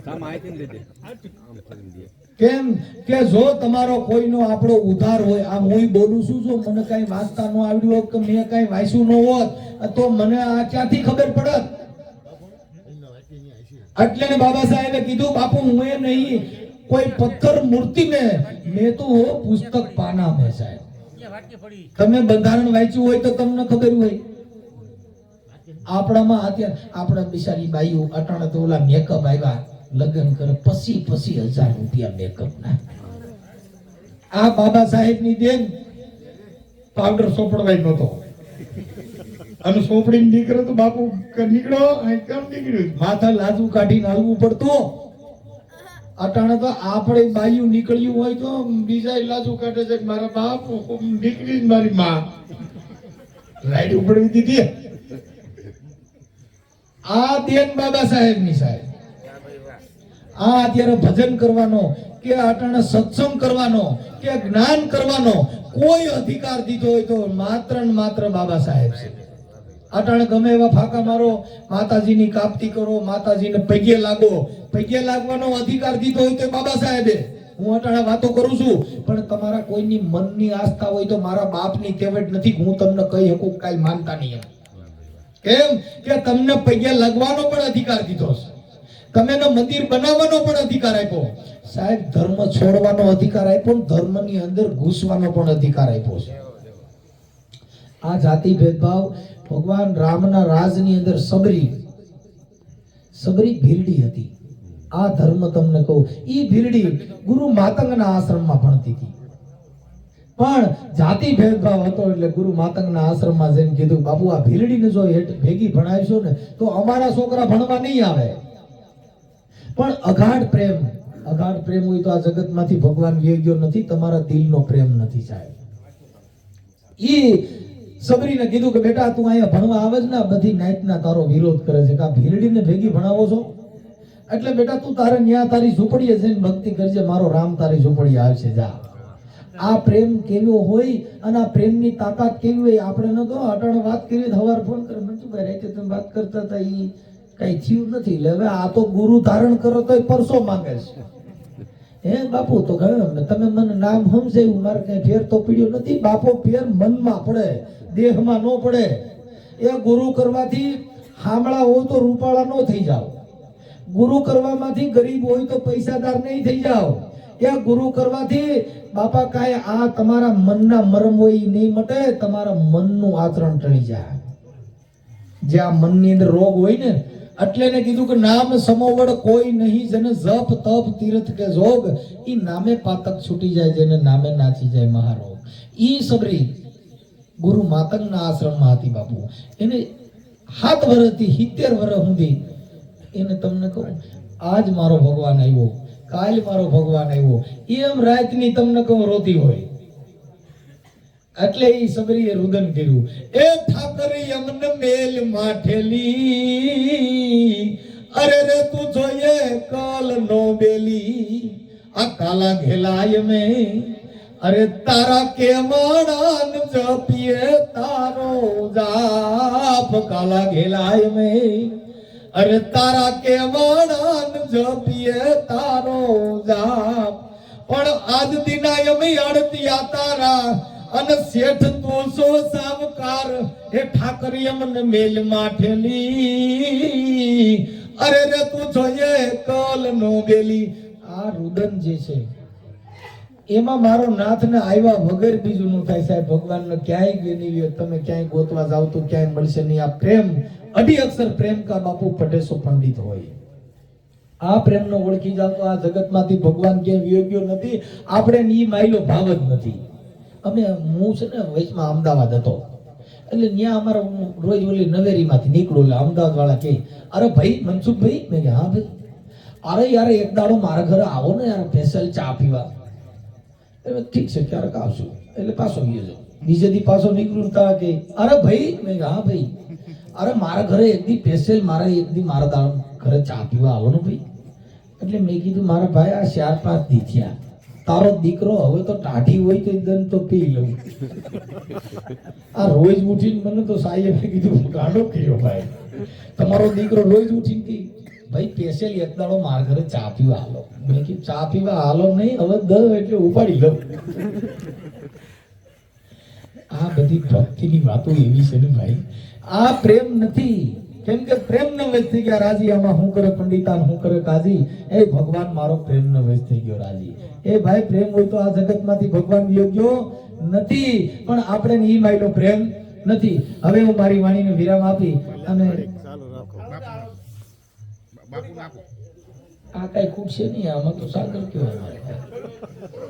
આમ આઈથી દે દે આમ કરીને દે કેમ કે જો તમારો કોઈનો આપણો ઉધાર હોય આમ હું બોલું છું જો મને કઈ વાંચતા ન આવડ્યું હોત કે મેં કઈ વાંચ્યું ન હોત તો મને આ ક્યાંથી ખબર પડત એટલે ને બાબા સાહેબે કીધું બાપુ હું એ નહીં કોઈ પથ્થર મૂર્તિ મેં તો પુસ્તક પાના મેં સાહેબ તમે બંધારણ વાંચ્યું હોય તો તમને ખબર હોય આપણામાં અત્યારે આપણા બિચારી બાઈઓ અટાણે તો ઓલા મેકઅપ આવ્યા લગ્ન કરે પછી 1000 રૂપિયા મેકઅપ ના આ બાબા સાહેબ ની દેન પાવડર સોપડવાય નતો અને સોપડી નીકળે તો બાપુ નીકળો કેમ નીકળ્યું માથા લાજુ કાઢીને હાલવું પડતું અટાણે તો આપણે બાયું નીકળ્યું હોય તો બીજા લાજુ કાઢે છે કે મારા બાપ નીકળી મારી માં રાઈડ ઉપડવી દીધી આ દેન બાબા સાહેબ ની સાહેબ આ અત્યારે ભજન કરવાનો કે અટાણે સત્સંગ કરવાનો કે જ્ઞાન કરવાનો કોઈ અધિકાર દીધો હોય તો માત્ર ને માત્ર બાબા સાહેબ છે અટાણે ગમે એવા ફાકા મારો માતાજીની કાપતી કરો માતાજીને પગે લાગો પગે લાગવાનો અધિકાર દીધો હોય તો બાબા સાહેબે હું અટાણે વાતો કરું છું પણ તમારા કોઈની મનની આસ્થા હોય તો મારા બાપની કહેવત નથી હું તમને કહી શકું કાઈ માનતા નહીં કેમ કે તમને પગે લાગવાનો પણ અધિકાર દીધો છે તમે મંદિર બનાવવાનો પણ અધિકાર આપ્યો સાહેબ ધર્મ છોડવાનો અધિકાર આપ્યો ધર્મની અંદર ઘૂસવાનો પણ અધિકાર આપ્યો છે આ જાતિ ભેદભાવ ભગવાન રામના રાજની અંદર સબરી ભીરડી હતી આ ધર્મ તમને કહું ઈ ભીરડી ગુરુ માતંગના આશ્રમમાં ભણતી હતી પણ જાતિ ભેદભાવ હતો એટલે ગુરુ માતંગના આશ્રમમાં જઈને કીધું બાપુ આ ભીરડીને જો ભેગી ભણાવશો ને તો અમારા છોકરા ભણવા નહીં આવે પણ અગાઢ પ્રેમ હોય તો આ જગતમાંથી ભગવાન યોગ્ય નથી તમારા દિલનો પ્રેમ નથી સાહેબ ઈ સબરીને કીધું કે બેટા તું અહીંયા ભણવા આવે જ ને બધી નાઈટના તારો વિરોધ કરે છે કે આ ભીરડીને ભેગી ભણાવો છો એટલે બેટા તું તારે ન્યા તારી ઝૂંપડીએ જઈને ભક્તિ કરજે મારો રામ તારી ઝૂંપડીએ આવશે જા આ પ્રેમ કેવો હોય અને આ પ્રેમની તાકાત કેવી હોય આપણે ન તો અટાણે વાત કરી હવાર ફોન કરે મંજુભાઈ રાતે તમે વાત કરતા હતા ઈ કઈ થયું નથી એટલે હવે આ તો ગુરુ ધારણ કરો તોય પરસો માંગે છે હે બાપુ તો તમે મને નામ સમજાયું મારે કઈ ફેર તો પીડ્યો નથી બાપો ફેર મનમાં પડે દેહમાં ન પડે એ ગુરુ કરવાથી હામળા હોય તો રૂપાળા ન થઈ જાવ ગુરુ કરવામાંથી ગરીબ હોય તો પૈસાદાર નહીં થઈ જાવ એ ગુરુ કરવાથી બાપા કાંઈ આ તમારા મનના મરમ હોય એ નહીં મટે તમારા મનનું આચરણ ટળી જાય જે આ મનની અંદર રોગ હોય ને એટલે ને કીધું કે નામ સમોવડ કોઈ નહીં જેને જપ તપ તીર્થ કે જોગ ઈ નામે પાતક છૂટી જાય જેને નામે નાચી જાય મહારોગ ઈ સબરી ગુરુ માતંગના આશ્રમમાં હતી બાપુ એને 7 વર્ષથી 70 વર્ષ સુધી એને તમને કહું આજ મારો ભગવાન આવ્યો કાલ મારો ભગવાન આવ્યો એમ રાતની તમને કહું રોતી હોય એટલે ઈ સબરીએ રુદન કર્યું એ ઠાકર યમને મેલ માઠેલી અરે રે તું જોઈએ કાલ નો બેલી આ કાલા ઘેલાય મે અરે તારા કે માણાન જપીએ તારો જાપ કાલા ઘેલાય મે અરે તારા કે માણાન જપીએ તારો જાપ પણ આજ દિનાય મે અડતિયા તારા અને શેઠ તું સો સાવકાર હે ઠાકર યમને મેલ માઠેલી અરે રે તું જોઈએ કલ નો બેલી આ રુદન જે છે એમાં મારો નાથ ને આવ્યા વગર બીજું નું થાય સાહેબ ભગવાન ને ક્યાંય ગેની તમે ક્યાંય ગોતવા જાવ તો ક્યાંય મળશે નહીં આ પ્રેમ અઢી અક્ષર પ્રેમ કા બાપુ પટેસો પંડિત હોય આ પ્રેમનો ઓળખી જાવ તો આ જગતમાંથી ભગવાન ક્યાંય વિયોગ્યો નથી. આપણે ની માયલો ભાવ જ નથી. અમે હું છે ને વચમાં અમદાવાદ હતો એટલે ત્યાં અમારા રોજ ઓલી નવેરીમાંથી નીકળું એટલે અમદાવાદ વાળા કહે, અરે ભાઈ મનસુખભાઈ, મેં કીધું હા ભાઈ, અરે યાર એક દાડો મારા ઘરે આવો ને યાર, સ્પેશિયલ ચા પીવા. એટલે ઠીક છે ક્યારેક આવશું. એટલે પાછો ગયો જાઉં. બીજે દી પાછો નીકળું તા કે અરે ભાઈ, મેં કીધું હા ભાઈ, અરે મારા ઘરે એક દી સ્પેશિયલ મારા દાડો ઘરે ચા પીવા આવો ને ભાઈ. એટલે મેં કીધું મારા ભાઈ આ 4-5 દી થયા, તારો દીકરો હવે તો ટાઢી હોય તો દન તો પી લઉં. આ રોજ ઉઠીને મને તો સાહેબે કીધું ગાંડો કર્યો ભાઈ, તમારો દીકરો રોજ ઉઠીને કે ભાઈ સ્પેશિયલ એક દાડો મારા ઘરે ચા પીવા હાલો. મેં કીધું ચા પીવા હાલો નહીં, હવે એટલે ઉપાડી લઉં. આ બધી ભક્તિની વાતો એવી છે ને ભાઈ, આ પ્રેમ નથી. કેમ કે પ્રેમ ન વેચ થઈ ગયા રાજી, આમાં હું કરે પંડિતાન હું કરે કાજી. એ ભગવાન મારો પ્રેમ ન વેચ થઈ ગયો રાજી. એ ભાઈ પ્રેમ હોય તો આ જગતમાંથી ભગવાન યોગ્યો નથી, પણ આપણે ઈ માયલો પ્રેમ નથી. હવે હું મારી વાણીને વિરામ આપી અને આ કઈ ખૂટશે નહીં, આમાં તો સાગર કહેવાય.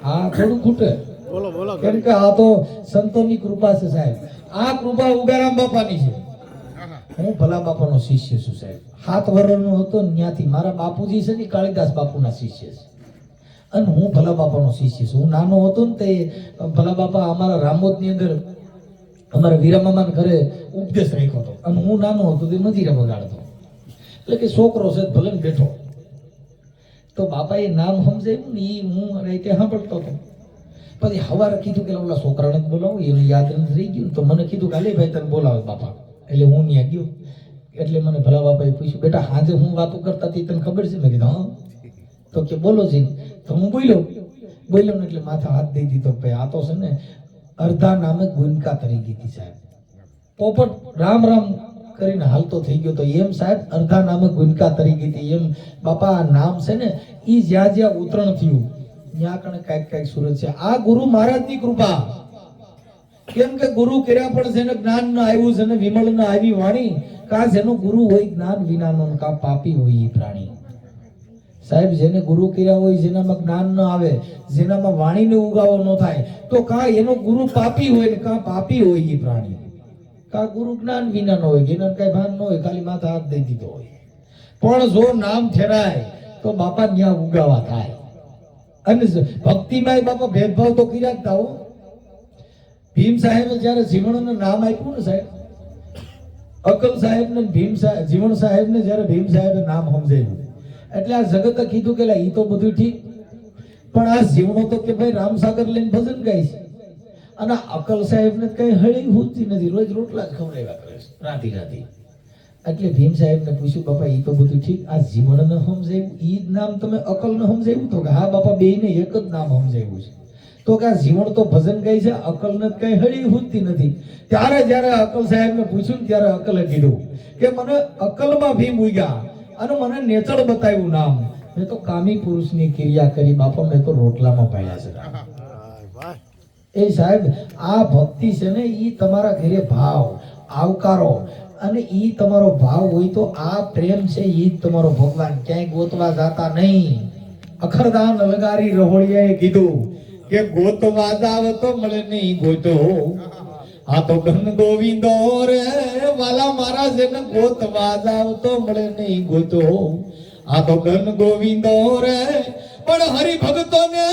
હા થોડું ખૂટે, કેમ કે આ તો સંતોની કૃપા છે સાહેબ. આ કૃપા ઉગારામ બાપાની છે. હું ભલા બાપાનો શિષ્ય છું સાહેબ. 7 વર્ષનો હતો ત્યાંથી મારા બાપુજી છે ને કાળીદાસ બાપુના શિષ્ય છે, અને હું ભલા બાપાનો શિષ્ય છું. હું નાનો હતો ને તે ભલા બાપા અમારા રામોદની અંદર અમારા વીરામામાના ઘરે ઉપદેશ રાખ્યો હતો, અને હું નાનો હતો તે મજીરા વગાડતો. એટલે કે છોકરો છે ભલે ને બેઠો, તો બાપાએ નામ સમજાયું ને એ હું રાતે સાંભળતો હતો. પછી સવારે કીધું કે ઓલા છોકરાને જ બોલાવો, એને યાદ નથી રહી ગયું. તો મને કીધું કે અલે ભાઈ તને બોલાવે બાપા. એટલે હું ત્યાં ગયો. એટલે મને ભલા બાપાએ પૂછ્યું, બેટા હાજે હું વાતો કરતા હતી તને ખબર છે? મેં કીધું હા. તો કે બોલો જી. તો હું બોલ્યો ને એટલે માથા હાથ દઈ દીધો. ભાઈ આ તો છે ને અર્ધા નામે ગુંજકા તરી ગઈ હતી સાહેબ. પોપટ રામ રામ કરીને હાલતો થઈ ગયો તો એમ સાહેબ અર્ધા નામે ગુંજકા તરી ગઈ હતી. એમ બાપા આ નામ છે ને એ જ્યાં જ્યાં ઉતરણ થયું ત્યાં કણે કાંઈક સુરત છે. આ ગુરુ મહારાજની કૃપા. કેમ કે ગુરુ કર્યા પણ જેને જ્ઞાન ન આવ્યું છે ને વિમળ ન આવી વાણી, કા જેનો ગુરુ હોય જ્ઞાન વિનાનો, કા પાપી હોય એ પ્રાણી. સાહેબ જેને ગુરુ કર્યા હોય, જેનામાં જ્ઞાન ન આવે, જેનામાં વાણીને ઉગાવો ન થાય, તો કા એનો ગુરુ પાપી હોય ને કા પાપી હોય એ પ્રાણી. કા ગુરુ જ્ઞાન વિનાનો હોય, જેના કઈ ભાન ન હોય, ખાલી માથા હાથ દઈ દીધો હોય. પણ જો નામ ફેરાય તો બાપા ત્યાં ઉગાવા થાય. અને ભક્તિમાં બાપા ભેદભાવ તો કર્યા જ થાઓ. ભીમ સાહેબે જયારે જીવણનું નામ આપ્યું ને સાહેબ, અકલ સાહેબ ને ભીમ સાહેબ, જીવણ સાહેબ ને જયારે ભીમ સાહેબે નામ સમજાવ્યું, એટલે આ જગતે કીધું કે ઈ તો બધું ઠીક, પણ આ જીવણો તો કે ભાઈ રામસાગર લઈને ભજન ગાય છે, અને અકલ સાહેબ ને કઈ હળી હુજતી નથી, રોજ રોટલા જ ખવડાવ્યા કરે છે રાતી રાતી. એટલે ભીમ સાહેબ ને પૂછ્યું, બાપા ઈ તો બધું ઠીક, આ જીવણ ને સમજાવ્યું, ઈ જ નામ તમે અકલ ને સમજાવ્યું? તો કે હા બાપા, બે ને એક જ નામ સમજાવ્યું છે. તો કે આ જીવણ તો ભજન ગાય છે, અકલ ને કઈ હળી હુજતી નથી. ત્યારે જયારે અકલ સાહેબ ને પૂછ્યું ત્યારે અકલે કીધું કે મને અકલમાં ભીમ ઉગ્યા અને મને નેચળ બતાવ્યું નામ. મેં તો કામી પુરુષની ક્રિયા કરી બાપા, મેં તો રોટલામાં પાડ્યા છે. એ સાહેબ આ ભક્તિ છે ને ઈ તમારા ઘરે ભાવ આવકારો, અને ઈ તમારો ભાવ હોય તો આ પ્રેમ છે ઈ જ તમારો ભગવાન. ક્યાંય ગોતવા જાતા નહીં. અખરદાન લગારી રહોડિયાએ કીધું કે ગોતવા જાવ તો મળે નહીં ગોતો, આ તો ગન ગોવિંદો રે વાલા મારા જેને ગોતવા જાવ તો મળે નહીં ગોતો, આ તો ગન ગોવિંદો રે. પણ હરિભક્તો ને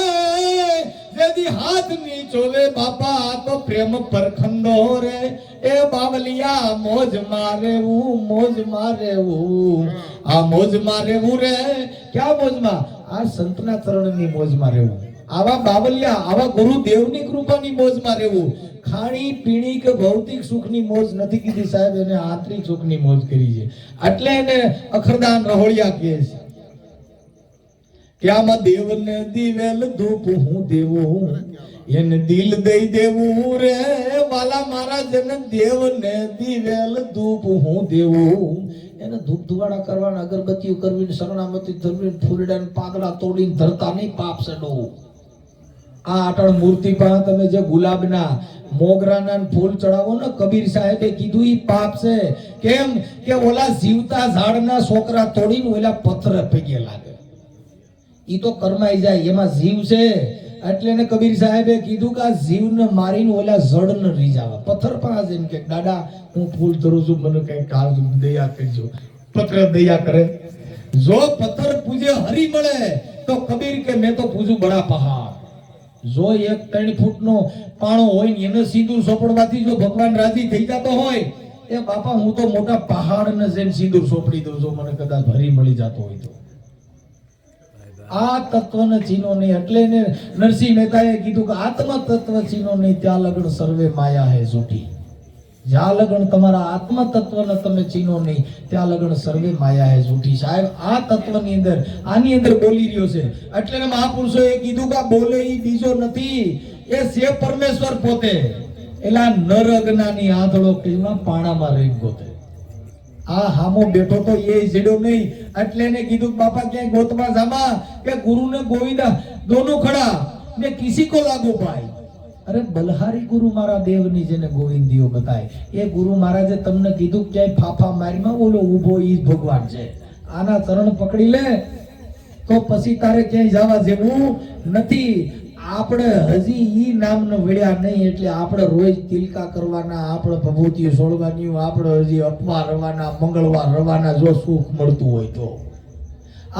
જેદી હાથ ની ચોલે બાપા, આ તો પ્રેમ પરખંડો રે. એ બાવલિયા મોજ મારેવું, મોજ મારેવું, આ મોજ મારેવું રે. ક્યાં મોજમાં? આ સંતના ચરણની મોજમાં રહેવું. આવા બાવલિયા, આવા ગુરુદેવની કૃપાની મોજમાં રહેવું. ખાણી પીણી કે ભૌતિક સુખની મોજ નથી કીધી સાહેબ, એને આંતરિક સુખની મોજ કરી છે. એટલે એને અખરદાન રહોડિયા કહે છે કે આમાં દેવને દિવેલ ધૂપ હું દેવું, એને દિલ દઈ દેવું રે વાલા મારા. જેને દેવને દિવેલ ધૂપ હું દેવું, એને ધૂપ ધુવાડા કરવાના, અગરબત્તીઓ કરવી, શરણામતી ધરવી, ફૂલડા પાંદડા તોડીને ધરતા નહીં, પાપ સડો. આ અટળ મૂર્તિ પાસે તમે જે ગુલાબના મોગરાના ફૂલ ચડાવો ને, કબીર સાહેબે કીધું ઈ પાપ છે. કેમ કે ઓલા જીવતા ઝાડના છોકરા તોડીને ઓલા પથ્થર પગે લાગે, ઈ તો કરમાઈ જાય, એમાં જીવ છે. એટલે ને કબીર સાહેબે કીધું કે આ જીવને મારીને ઓલા જડને રીઝાવા. પથ્થર પાસે એમ કે દાદા હું ફૂલ ધરું છું, મને કઈ કાળજો, દયા કરજો. પથ્થર દયા કરે. જો પથ્થર પૂજે હરી મળે તો કબીર કે મેં તો પૂજું બડા પહાડ. જો 1-3 ફૂટનો પાણો હોય ને એને સિંદૂર સોપડવાથી જો ભગવાન રાજી થઈ જતો હોય, એ બાપા હું તો મોટા પહાડને જેમ સિંદૂર સોપડી દઉં છું, મને કદાચ હરી મળી જતો હોય તો. આ તત્વને ચીનો નહીં. એટલે ને નરસિંહ મહેતાએ કીધું કે આત્મા તત્વ ચીનો નહીં, ત્યાં લગન સર્વે માયા હે જૂઠી. જ્યાં લગન તમારા આત્મા તત્વને તમે ચીનો નહીં, ત્યાં લગન સર્વે માયા હે જૂઠી. સાહેબ આ તત્વની અંદર, આની અંદર બોલી રહ્યો છે. એટલે મહાપુરુષોએ કીધું કે બોલે ઈ બીજો નથી, એ છે પરમેશ્વર પોતે. એલા નર અજ્ઞાની આંધળો કેમાં પાણામાં રહી ગોતે. આ હામો બેઠો તો એ જેડો નહીં. એટલે એને કીધું બાપા ક્યાંય ગોતવા જામા કે ગુરુ ને ગોવિંદા દોનો ખડા ને કિસી કો લાગુ પાય. અરે બલહારી ગુરુ મારા દેવની જેને ગોવિંદીઓ બતાય, એ ગુરુ મહારાજે તમને કીધું ક્યાંય ફાફા મારીમાં ઓલો ઊભો ઈ ભગવાન છે. આના ચરણ પકડી લે તો પછી તારે ક્યાંય જવા જેવું નથી. આપણે હજી ઈ નામને વળ્યા નહીં, એટલે આપણે રોજ તિલકા કરવાના, આપણે ભભૂતિઓ છોડવાની, આપણે હજી અપવાર રવાના, મંગળવાર રવાના. જો સુખ મળતું હોય તો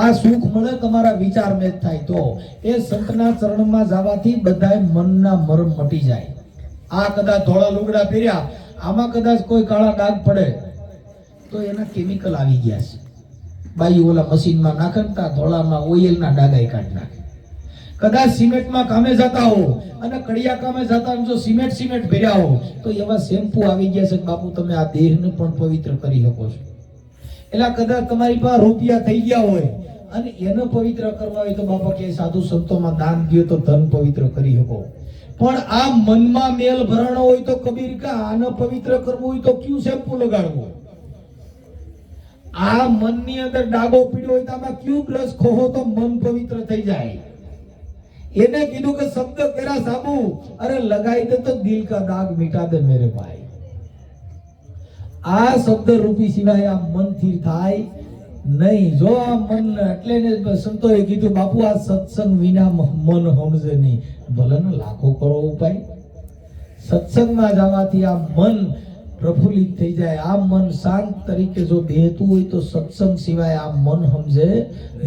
આ સુખ મળે, તમારા વિચાર મેચ થાય તો એ સંતના ચરણમાં જવાથી બધાય મનના મરમ મટી જાય. આ કદાચ ધોળા લુગડા પહેર્યા, આમાં કદાચ કોઈ કાળા ડાઘ પડે તો એના કેમિકલ આવી ગયા છે. બાઈ ઓલા મશીનમાં નાખતા ધોળામાં ઓઇલના ડાઘાઈ કાઢી નાખે. કદાચ સિમેન્ટમાં કામે જતા હો અને કડિયા કામે જતા જો સિમેન્ટ ભર્યા હો તો એવા શેમ્પુ આવી ગયા છે કે બાપુ તમે આ દેહને પણ પવિત્ર કરી શકો છો. એટલે કદાચ તમારી પાસે રૂપિયા થઈ ગયા હોય અને એને પવિત્ર કરવા હોય તો બાપા કે સાધુ સંતોમાં દાન દો તો ધન પવિત્ર કરી શકો. પણ આ મનમાં મેલ ભરાણો હોય તો કબીર કા આને પવિત્ર કરવું હોય તો ક્યુ શેમ્પુ લગાડવું. આ મનની અંદર ડાગો પીડ્યો હોય તો આમાં ક્યુ બ્રશ ખોહો તો મન પવિત્ર થઈ જાય. એને કીધું કે શબ્દ કેરા સાબુ અરે લગાઈ દે તો દિલ કા દાગ મિટા દે મેરે ભાઈ. આ શબ્દ રૂપી સિવાય આ મન સ્થિર થાય નહીં. જો આ મન, એટલે ને સંતોએ કીધું બાપુ આ સત્સંગ વિના મન સમજે નહીં, ભલે ને લાખો કરો ઉપાય. સત્સંગમાં જવાથી આ મન પ્રફુલ્લિત થઈ જાય. આ મન શાંત તરીકે જો બેહતું હોય તો સત્સંગ સિવાય આ મન સમજે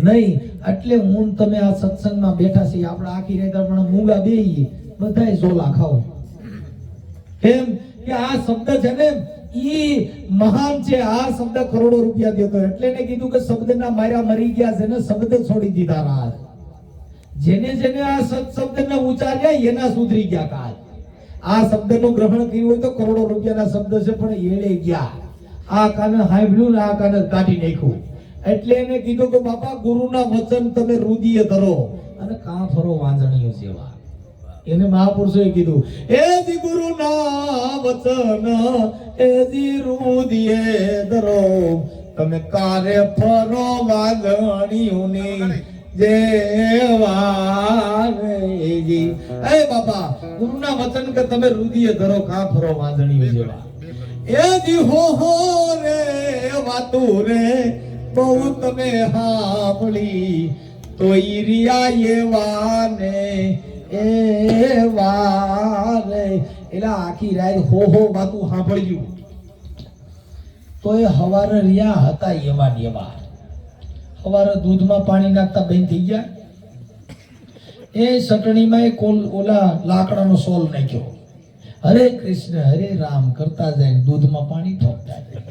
નહીં. એટલે હું તમે આ સત્સંગમાં બેઠા છીએ, આપણે આખી રાત પણ મૂંગા બેહીએ, બધાય ઝોલા ખાઓ. કેમ કે આ શબ્દ છે ને ઈ મહાન છે. આ શબ્દ કરોડો રૂપિયા દેતો. એટલે ને કીધું કે શબ્દના માર્યા મરી ગયા છે ને શબ્દ છોડી દીધા રાજ. જેને આ સત શબ્દને ઉચ્ચાર્યા એના સુધરી ગયા કાજ. આ શબ્દનું ગ્રહણ કર્યું હોય તો કરોડો રૂપિયાના શબ્દ છે પણ એળે ગયા. આ કાને હાંભળ્યું ને આ કાને કાઢી નાખ્યું. એટલે એને કીધું કે બાપા ગુરુના વચન તમે રુદિએ ધરો અને કાં ફરો વાંજણીઓ સેવા. એને મહાપુરુષોએ કીધું એ જી ગુરુના વચન એ જી રુદિએ ધરો તમે કારે ફરો વાંજણીઓની જેવાજી. એ બાપા ગુરુના વચન કે તમે રુદિએ ધરો કાં ફરો વાંજણીઓ જેવા. એ જી હો રે વાતું રે બહુ તમે સાંભળી તો ઈરિયા એવા ને એવા રે. એટલે આખી રાત હો વાતું સાંભળ્યું તો એ હવારે રહ્યા હતા એવા ને એવા. હવારે દૂધમાં પાણી નાખતા બંધ થઈ ગયા. એ ચટણીમાં એ ઓલા લાકડાનો સોલ નાખ્યો. હરે કૃષ્ણ હરે રામ કરતા જાય દૂધમાં પાણી ઠોકતા જાય.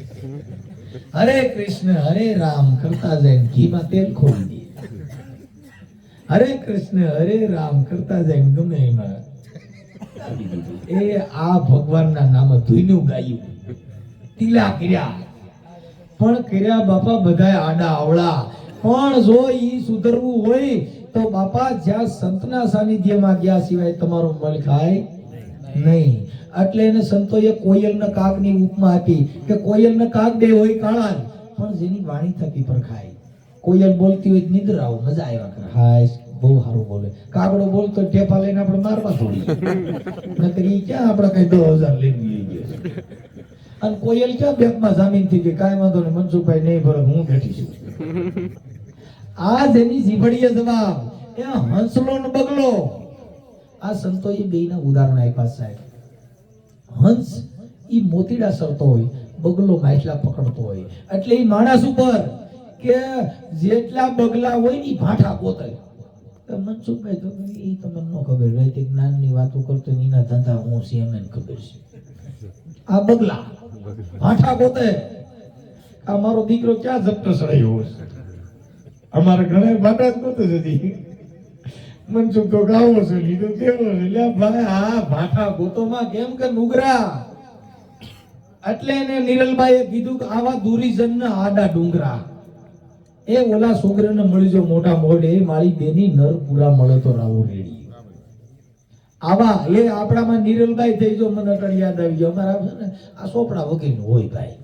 હરે કૃષ્ણ હરે રામ કરતા જાય ઘીમાં તેલ ખોલી દે. હરે કૃષ્ણ હરે રામ કરતા જાય ગમે એમાં એ આ ભગવાનના નામે ધૂઈનું ગાયું. તીલા કર્યા પણ કર્યા બાપા બધાય આડા આવડા. પણ જો ઈ સુધરવું હોય તો બાપા જ્યાં સંતના સાનિધ્યમાં ગયા સિવાય તમારો મલ ખાય નહીં. એટલે એને સંતોએ કોયલના કાગની ઉપમા આપી કે કોયલના કાગ બે હોય કાળા પણ જેની વાણી થકી પરખાય. કોયલ બોલતી હોય નિદ્રાઓ મજા આવ્યા કરે હાય બહુ સારું બોલે. કાગડો બોલતો ટેપા લઈને આપણે મારવા થોડી, નકર ઈ ક્યાં આપણે કઈ 10,000 લઈને ગઈ ગયા. અને કોયલ ક્યાં બેંકમાં જામીન થઈ ગઈ, કાંઈ વાંધો નહીં મનસુખભાઈ નહીં ભરે, હું બેઠી છું. આ જેની જીભડીએ જવાબ એ હંસલો ને બગલો. આ સંતોએ બેયના ઉદાહરણ આપ્યા સાહેબ. હંસ ઈ મોતીડા સરતો હોય, બગલો માછલા પકડતો હોય. એટલે ઈ માણસ ઉપર કે જેટલા બગલા હોય ને ઈ ભાઠા ગોતે. મનસુખભાઈ તો ઈ તમને ન ખબર, વૈદિક જ્ઞાનની વાતો કરતો એના ધંધા હું છે એમને ખબર છે. આ બગલા ભાઠા ગોતે. આ મારો દીકરો ક્યાં જપ્ત સડાયો છે, અમારે ઘણા ભાઠા જ ગોતે છે. મનસુખ તો ગાવો છે, લીધો કેવો છે. લે ભાઈ આ ભાઠા ગોતોમાં કેમ કે નુગરા. એટલે એને નિરલબાઈએ કીધું કે આવા દુરીજનના આડા ડુંગરા એ ઓલા છોકરાને મળી જો મોટા મોઢે મારી બેની નર પૂરા મળે તો રાવું રેડી. આવા એ આપણામાં નિરલબાઈ થઈ જો મને અટલ યાદ આવી ગયો. અમારા છે ને આ સોપડા વગેરે હોય ભાઈ.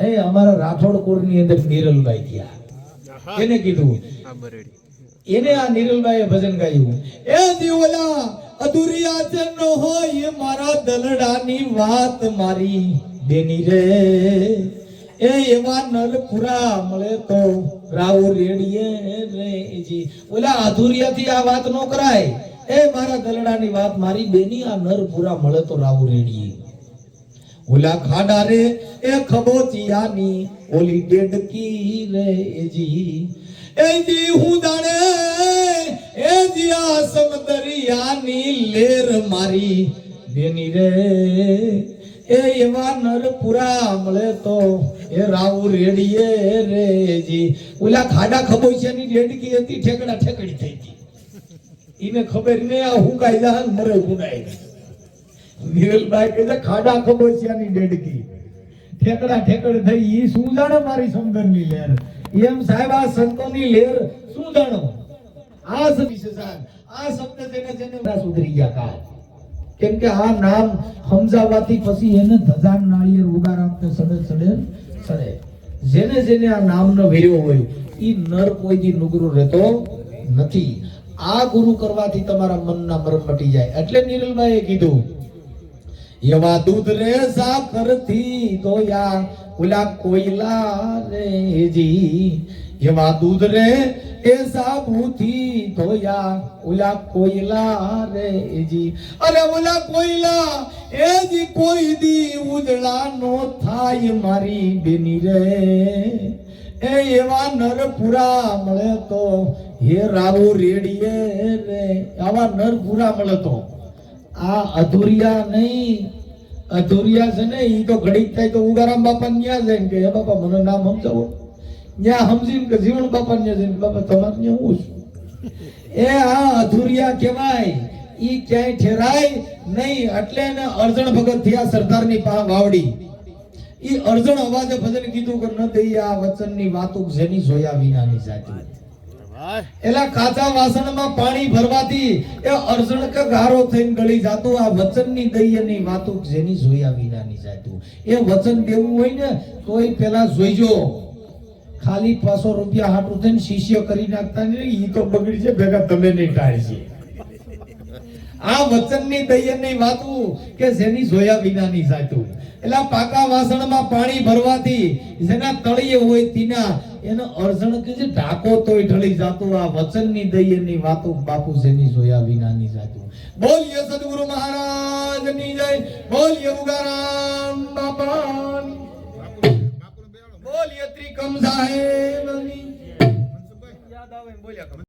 એ અમારા રાઠોડ કોરની અંદર નિરલબાઈ થયા. એને કીધું, એને આ નિરલબાઈએ ભજન ગાયું, એ દીવલા અધુરિયા જન હોય મારા દલડાની વાત મારી બેની રે. એ એવા નલ પૂરા મળે તો રાવ રેડીએ રે જી. ઓલા અધુરિયાથી આ વાત નો કરાય. એ મારા દલડાની વાત મારી બેની, આ નર પૂરા મળે તો રાવ રેડીએ. ઓલા ખાડા રે એ ખબોચિયાની ઓલી ડેડકી રે જી. એ જી હું દાણે એ જી આ સમદરિયાની લેર મારી બેની રે. એ એવા નર પૂરા મળે તો એ રાવ રેડીએ રે જી. ઓલા ખાડા ખબોચિયાની ડેડકી હતી, ઠેકડા ઠેકડી થઈ ગઈ. ઈને ખબર ને આ હું કાયદા મરે ગુનાઈ. નિરલબાઈ કહે છે ખાડા ખબોચિયાની ડેડકી ઠેકડા ઠેકડ થઈ. ઈ શું જાણે મારી સમદરની લેર. એમ સાહેબ આ સંતોની લેર શું જાણો. આ શબ્દ જેને સુધરી ગયા કા. કેમ કે આ નામ સમજાવવાથી પછી એને ધજાન નાળિયેર ઉગારામને સડે. જેને આ નામનો વેર્યો હોય ઈ નર કોઈ દી નુગરો રહેતો નથી. આ ગુરુ કરવાથી તમારા મનના મરમ મટી જાય. એટલે નિરલભાઈએ કીધું, એવા દૂધ રે સાકરથી તો યા ઓલા કોયલા રે જી. એવા દૂધ રે એ સાબુથી તો યા ઓલા કોયલા રે જી. અરે ઓલા કોયલા એ જી કોઈ દી ઉજળા નો થાય મારી બેની રે. એ એવા નર પૂરા મળે તો હે રાવો રેડીએ રે. આવા નર પૂરા મળે તો. આ અધુરિયા નહીં, અધુરિયા છે ને ઈ તો ઘડીક થાય તો ઉગારામ બાપા ન્યા જાય કે હે બાપા મને નામ સમજાવો. ન્યા સમજીને કે જીવન બાપા ન્યા જાય બાપા તમારે ન્યા હું છું. એ આ અધુરિયા કહેવાય. ઈ ક્યાંય ઠેરાય નહીં. એટલે એને અર્જણ ભગત થયા સરદારની વાવડી. ઈ અર્જણ અવાજે ભજન કીધું કે ન દઈ આ વચનની વાતો જેની જોયા વિનાની જાતી. એલા કાચા વાસણમાં પાણી ભરવાથી એ અર્જણ કે ગારો થઈને ગળી જાતું. આ વચનની દઈની વાતો જેની જોયા વિનાની જાતું. એ વચન દેવું હોય ને તોય પેલા જોઈજો. ખાલી 500 રૂપિયા હાટું થઈને શિષ્ય કરી નાખતા નહીં. ઈ તો બગડી છે ભેગા તમે નહીં ટાળશે. આ વચનની દઈની વાતો કે જેની જોયા વિનાની જાતું. એલા પાકા વાસણમાં પાણી ભરવાથી જેના તળિયે હોય તીના એનો અર્જણ કે જે ઢાકો તોય ઢળી જાતું. આ વચનની દઈની વાતો બાપુ જેની જોયા વિનાની જાતું. બોલીએ સદગુરુ મહારાજની જય. બોલીએ ઉગારામ બાપાની. બોલીએ ત્રિકમ સાહેબની. યાદ આવે બોલ્યા